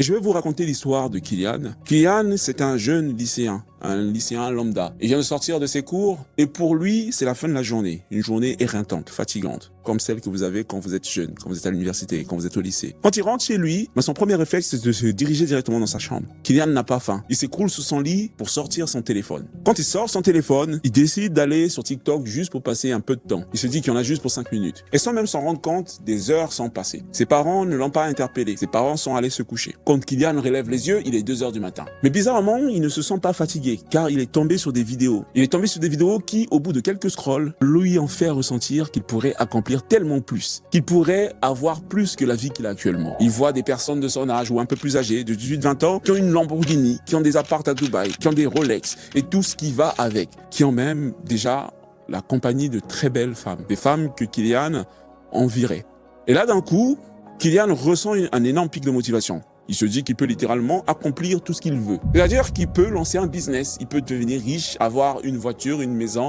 Et je vais vous raconter l'histoire de Kylian. Kylian, c'est un jeune lycéen lambda. Il vient de sortir de ses cours et pour lui, c'est la fin de la journée. Une journée éreintante, fatigante, comme celle que vous avez quand vous êtes jeune, quand vous êtes à l'université, quand vous êtes au lycée. Quand il rentre chez lui, son premier réflexe, c'est de se diriger directement dans sa chambre. Kylian n'a pas faim. Il s'écroule sous son lit pour sortir son téléphone. Quand il sort son téléphone, il décide d'aller sur TikTok juste pour passer un peu de temps. Il se dit qu'il y en a juste pour 5 minutes. Et sans même s'en rendre compte, des heures sont passées. Ses parents ne l'ont pas interpellé. Ses parents sont allés se coucher. Quand Kylian relève les yeux, il est 2 heures du matin. Mais bizarrement, il ne se sent pas fatigué, car il est tombé sur des vidéos. Il est tombé sur des vidéos qui, au bout de quelques scrolls, lui en fait ressentir qu'il pourrait accomplir tellement plus, qu'il pourrait avoir plus que la vie qu'il a actuellement. Il voit des personnes de son âge ou un peu plus âgées, de 18-20 ans, qui ont une Lamborghini, qui ont des apparts à Dubaï, qui ont des Rolex et tout ce qui va avec, qui ont même déjà la compagnie de très belles femmes, des femmes que Kylian envierait. Et là, d'un coup, Kylian ressent un énorme pic de motivation. Il se dit qu'il peut littéralement accomplir tout ce qu'il veut. C'est-à-dire qu'il peut lancer un business, il peut devenir riche, avoir une voiture, une maison,